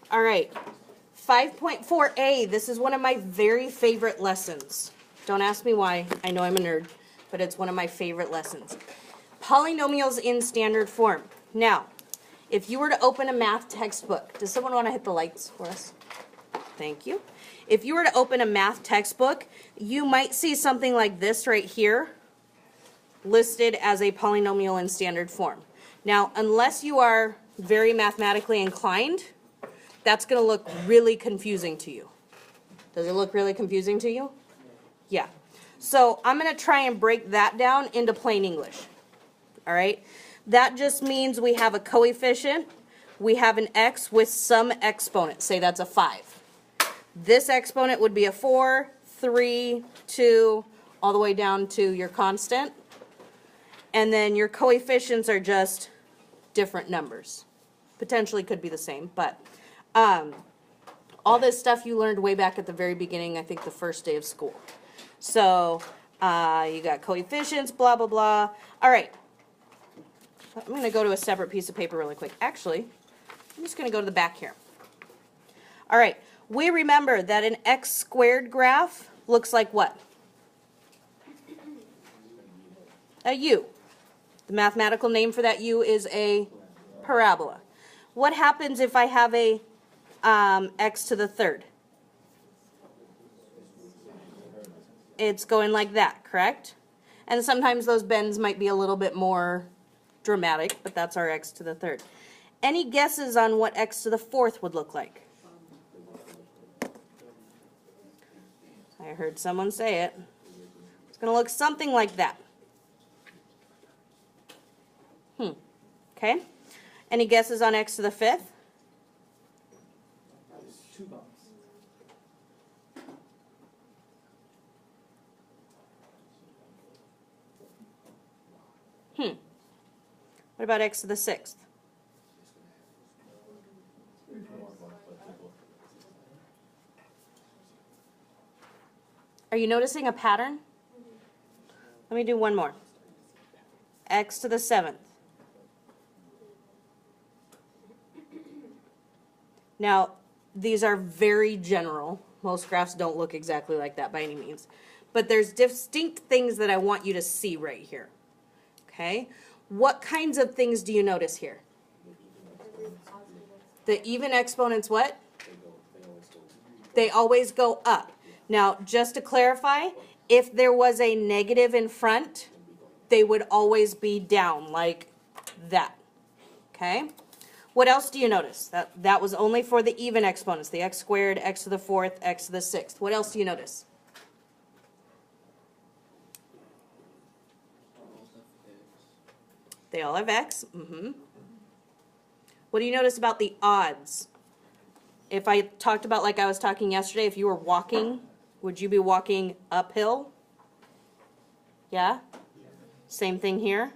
All right. 5.4a, this is one of my very favorite lessons. Don't ask me why. I know I'm a nerd, but it's one of my favorite lessons. Polynomials in standard form. Now, if you were to open a math textbook, does someone want to hit the lights for us? Thank you. If you were to open a math textbook, you might see something like this right here, listed as a polynomial in standard form. Now, unless you are very mathematically inclined, that's going to look really confusing to you. Does it look really confusing to you? Yeah. So I'm going to try and break that down into plain English. All right? That just means we have a coefficient, we have an x with some exponent. Say that's a 5. This exponent would be a 4, 3, 2, all the way down to your constant. And then your coefficients are just different numbers. Potentially could be the same, but all this stuff you learned way back at the very beginning, I think the first day of school. So you got coefficients, blah, blah, blah. All right. I'm going to go to a separate piece of paper really quick. Actually, I'm just going to go to the back here. All right. We remember that an x squared graph looks like what? A u. The mathematical name for that u is a parabola. What happens if I have a x to the third? It's going like that, correct? And sometimes those bends might be a little bit more dramatic, but that's our x to the third. Any guesses on what x to the fourth would look like? I heard someone say it. It's going to look something like that. Okay. Any guesses on x to the fifth? 2 bumps. What about x to the sixth? Are you noticing a pattern? Let me do one more. X to the seventh. Now, these are very general. Most graphs don't look exactly like that by any means. But there's distinct things that I want you to see right here. Okay? What kinds of things do you notice here? The even exponents what? They always go up. Now, just to clarify, if there was a negative in front, they would always be down like that. Okay? What else do you notice? That was only for the even exponents, the x squared, x to the fourth, x to the sixth. What else do you notice? They all have x. What do you notice about the odds? If I talked about, like I was talking yesterday, if you were walking, would you be walking uphill? Yeah? Same thing here.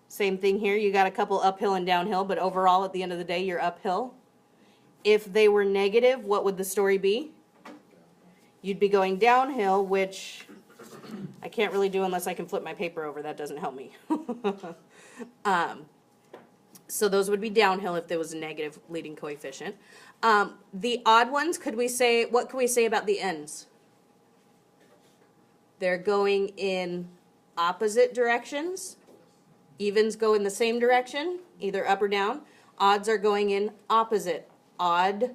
Same thing here. You got a couple uphill and downhill, but overall at the end of the day you're uphill. If they were negative, what would the story be? You'd be going downhill, which I can't really do unless I can flip my paper over. That doesn't help me. So those would be downhill if there was a negative leading coefficient. The odd ones, what could we say about the ends? They're going in opposite directions. Evens go in the same direction, either up or down. Odds are going in opposite. Odd,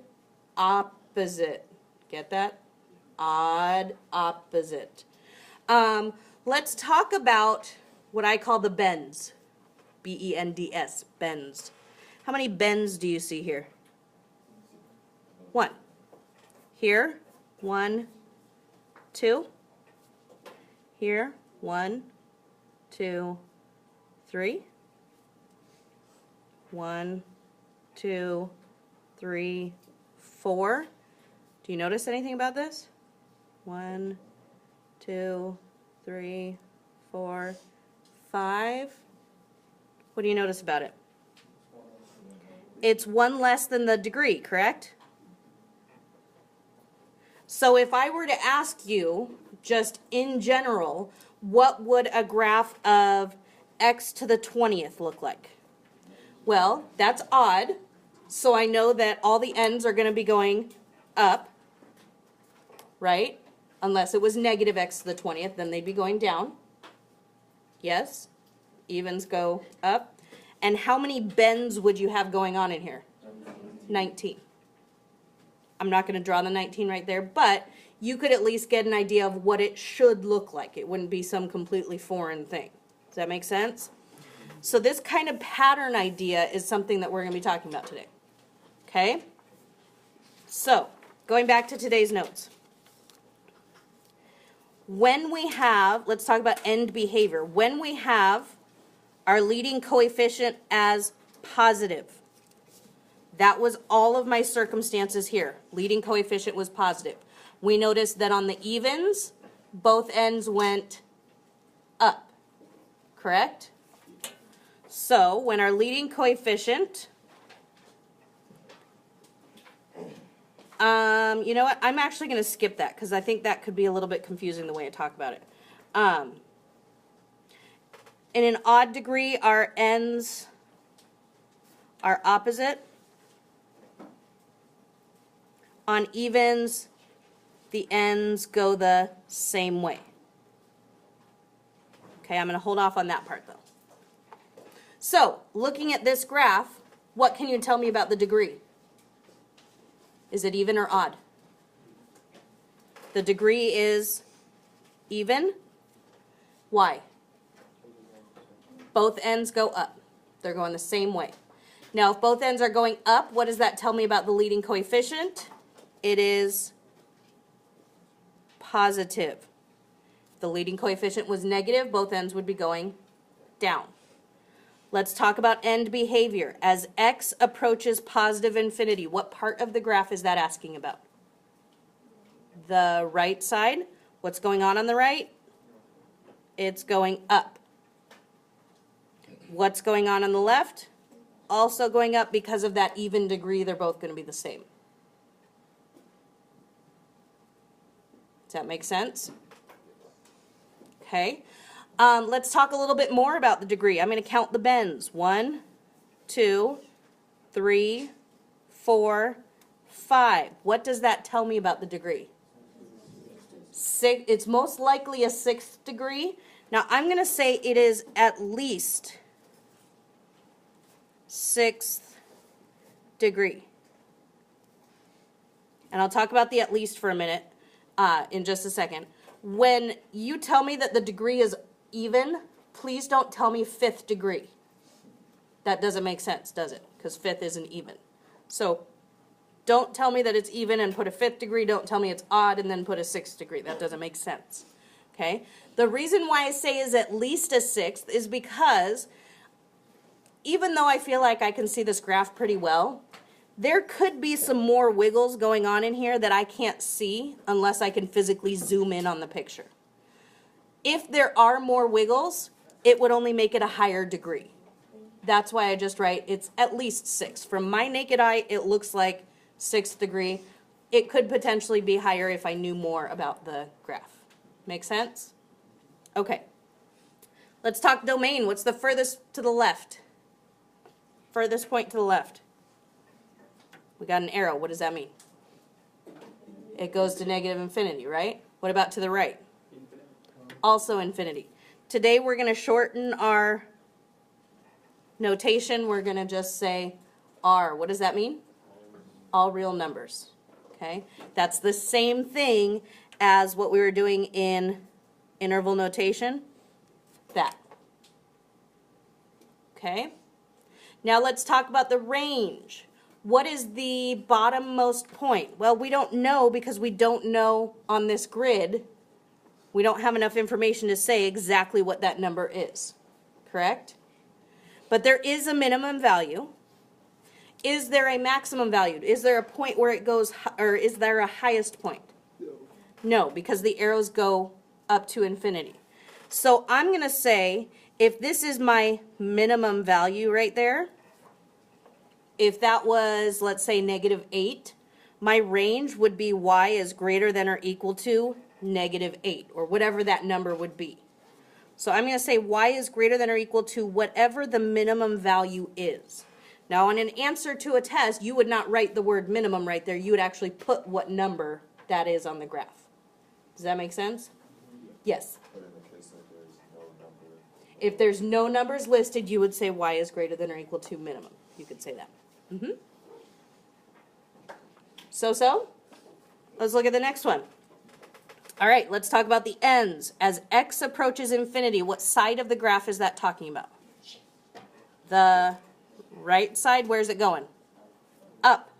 opposite. Get that? Odd, opposite. Let's talk about what I call the bends. B-E-N-D-S, bends. How many bends do you see here? 1. Here, 1, 2. Here, 1, 2, 3. 1, 2, 3, 4. Do you notice anything about this? 1, 2, 3, 4, 5. What do you notice about it? It's 1 less than the degree, correct? So if I were to ask you, just in general, what would a graph of x to the 20th look like? Well, that's odd. So I know that all the ends are going to be going up, right? Unless it was negative x to the 20th, then they'd be going down. Yes? Evens go up. And how many bends would you have going on in here? 19. I'm not going to draw the 19 right there, but you could at least get an idea of what it should look like. It wouldn't be some completely foreign thing. Does that make sense? So this kind of pattern idea is something that we're going to be talking about today. Okay? So, going back to today's notes. When we have, let's talk about end behavior. When we have our leading coefficient as positive, that was all of my circumstances here. Leading coefficient was positive. We noticed that on the evens, both ends went up, correct? So when our leading coefficient, you know what, I'm actually going to skip that because I think that could be a little bit confusing the way I talk about it. In an odd degree, our ends are opposite. On evens, the ends go the same way. Okay, I'm going to hold off on that part though. So, looking at this graph, what can you tell me about the degree? Is it even or odd? The degree is even. Why? Both ends go up. They're going the same way. Now, if both ends are going up, what does that tell me about the leading coefficient? It is positive. If the leading coefficient was negative, both ends would be going down. Let's talk about end behavior. As x approaches positive infinity, what part of the graph is that asking about? The right side. What's going on the right? It's going up. What's going on the left? Also going up because of that even degree. They're both going to be the same. Does that make sense? Okay. Let's talk a little bit more about the degree. I'm going to count the bends. 1, 2, 3, 4, 5. What does that tell me about the degree? It's most likely a 6th degree. Now, I'm going to say it is at least 6th degree. And I'll talk about the at least for a minute in just a second. When you tell me that the degree is even, please don't tell me 5th degree. That doesn't make sense, does it? Because 5th isn't even. So don't tell me that it's even and put a 5th degree. Don't tell me it's odd and then put a 6th degree. That doesn't make sense. Okay? The reason why I say is at least a 6th is because even though I feel like I can see this graph pretty well, there could be some more wiggles going on in here that I can't see unless I can physically zoom in on the picture. If there are more wiggles, it would only make it a higher degree. That's why I just write it's at least 6. From my naked eye, it looks like 6th degree. It could potentially be higher if I knew more about the graph. Make sense? Okay. Let's talk domain. What's the furthest to the left? Furthest point to the left. We got an arrow. What does that mean? It goes to negative infinity, right? What about to the right? Also infinity. Today we're going to shorten our notation. We're going to just say R. What does that mean? All real numbers. Okay? That's the same thing as what we were doing in interval notation. That. Okay? Now let's talk about the range. What is the bottommost point? Well, we don't know because we don't know on this grid. We don't have enough information to say exactly what that number is. Correct? But there is a minimum value. Is there a maximum value? Is there a point where it goes, or is there a highest point? No, because the arrows go up to infinity. So I'm going to say if this is my minimum value right there, if that was, let's say, -8, my range would be y is greater than or equal to -8, or whatever that number would be. So I'm going to say y is greater than or equal to whatever the minimum value is. Now, on an answer to a test, you would not write the word minimum right there. You would actually put what number that is on the graph. Does that make sense? Yes. But in the case that there's no number. If there's no numbers listed, you would say y is greater than or equal to minimum. You could say that. So? Let's look at the next one. All right, let's talk about the ends. As x approaches infinity, what side of the graph is that talking about? The right side, where's it going? Up.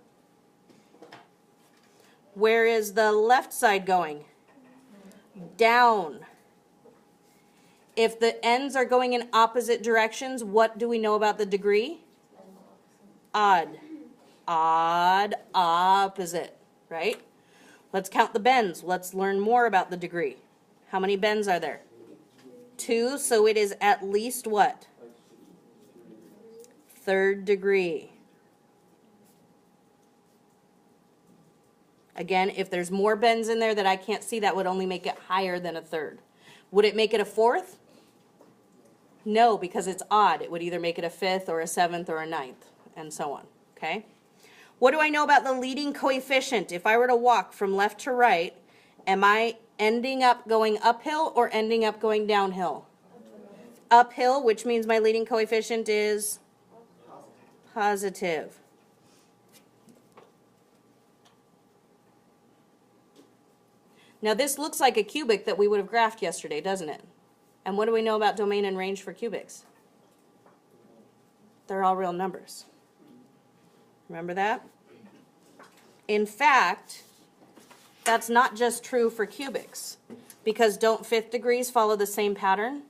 Where is the left side going? Down. If the ends are going in opposite directions, what do we know about the degree? Odd. Odd, opposite, right? Let's count the bends. Let's learn more about the degree. How many bends are there? 2, so it is at least what? Third degree. Again, if there's more bends in there that I can't see, that would only make it higher than a third. Would it make it a fourth? No, because it's odd. It would either make it a fifth or a seventh or a ninth, and so on, okay? What do I know about the leading coefficient? If I were to walk from left to right, am I ending up going uphill or ending up going downhill? Uphill, which means my leading coefficient is positive. Now this looks like a cubic that we would have graphed yesterday, doesn't it? And what do we know about domain and range for cubics? They're all real numbers. Remember that? In fact, that's not just true for cubics, because don't fifth degrees follow the same pattern?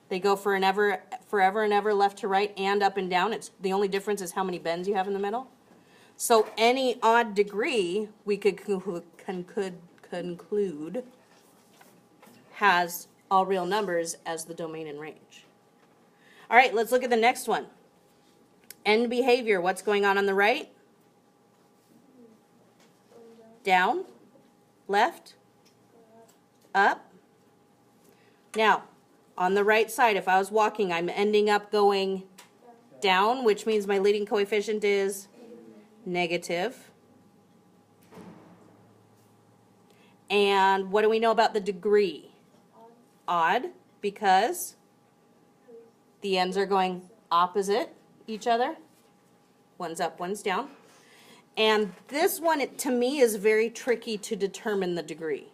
They go forever and ever left to right and up and down. It's the only difference is how many bends you have in the middle. So any odd degree we could conclude has all real numbers as the domain and range. All right, let's look at the next one. End behavior, what's going on the right? Down, left, up. Now, on the right side, if I was walking, I'm ending up going down, which means my leading coefficient is negative. And what do we know about the degree? Odd, because the ends are going opposite each other. One's up, one's down. And this one, to me, is very tricky to determine the degree.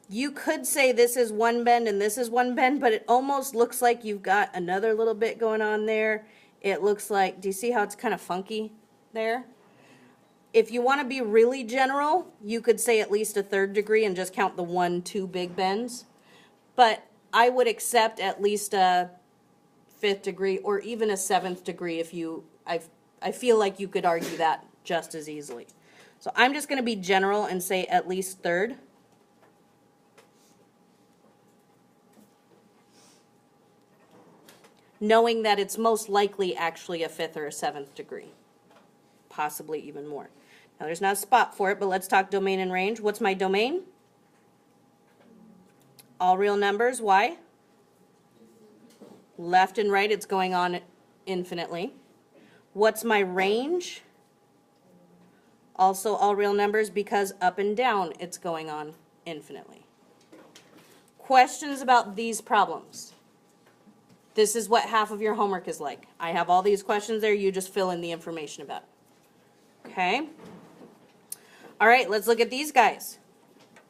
You could say this is one bend and this is one bend, but it almost looks like you've got another little bit going on there. It looks like, do you see how it's kind of funky there? If you want to be really general, you could say at least a third degree and just count the 1, 2 big bends. But I would accept at least a fifth degree or even a seventh degree if you, I feel like you could argue that just as easily. So I'm just going to be general and say at least third. Knowing that it's most likely actually a fifth or a seventh degree. Possibly even more. Now there's not a spot for it, but let's talk domain and range. What's my domain? All real numbers. Why? Left and right, it's going on infinitely. What's my range? Also all real numbers, because up and down it's going on infinitely. Questions about these problems? This is what half of your homework is like. I have all these questions there, you just fill in the information about it. Okay? All right, let's look at these guys.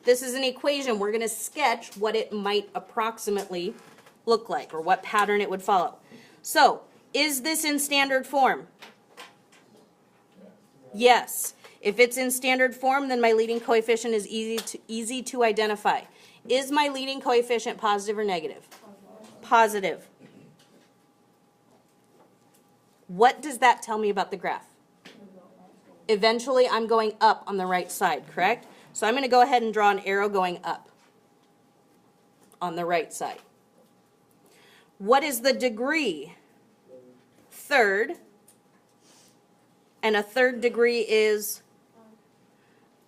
This is an equation. We're going to sketch what it might approximately look like, or what pattern it would follow. So, is this in standard form? Yes. If it's in standard form, then my leading coefficient is easy to identify. Is my leading coefficient positive or negative? Positive. What does that tell me about the graph? Eventually, I'm going up on the right side, correct? So I'm going to go ahead and draw an arrow going up on the right side. What is the degree? Third. And a third degree is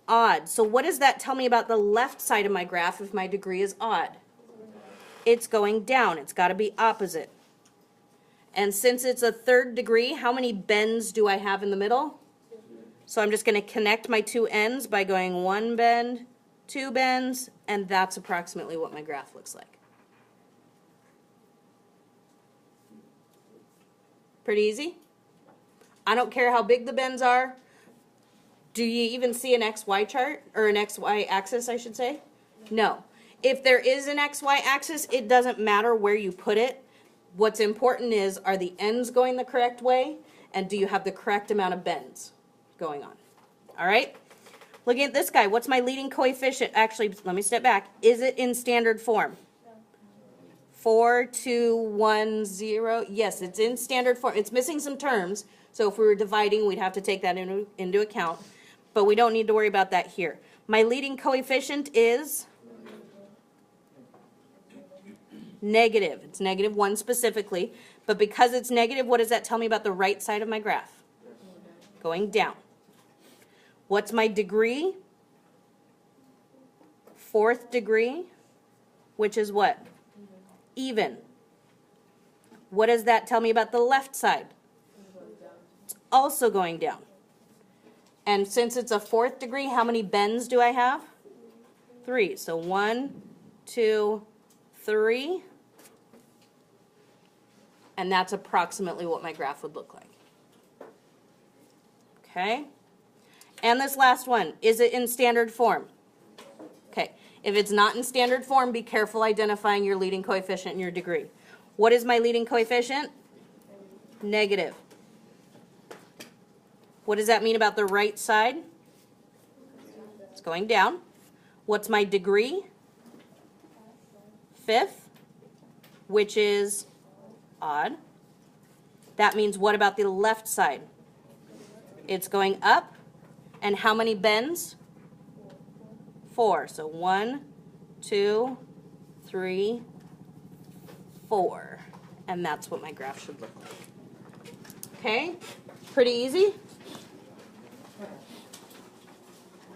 odd. So what does that tell me about the left side of my graph if my degree is odd? It's going down. It's got to be opposite. And since it's a third degree, how many bends do I have in the middle? So I'm just going to connect my two ends by going one bend, two bends, and that's approximately what my graph looks like. Pretty easy? I don't care how big the bends are. Do you even see an XY chart? Or an XY axis, I should say? No. If there is an XY axis, it doesn't matter where you put it. What's important is, are the ends going the correct way? And do you have the correct amount of bends going on? All right? Looking at this guy, what's my leading coefficient? Actually, let me step back. Is it in standard form? 4, 2, 1, 0. Yes, it's in standard form. It's missing some terms, so if we were dividing, we'd have to take that into account. But we don't need to worry about that here. My leading coefficient is negative. It's -1 specifically. But because it's negative, what does that tell me about the right side of my graph? Going down. What's my degree? 4th degree, which is what? Even. What does that tell me about the left side? It's also going down. And since it's a 4th degree, how many bends do I have? 3. So 1, 2, 3. And that's approximately what my graph would look like. Okay? And this last one, is it in standard form? Okay. If it's not in standard form, be careful identifying your leading coefficient and your degree. What is my leading coefficient? Negative. What does that mean about the right side? It's going down. What's my degree? 5th, which is odd. That means what about the left side? It's going up. And how many bends? 4. So 1, 2, 3, 4. And that's what my graph should look like. Okay? Pretty easy.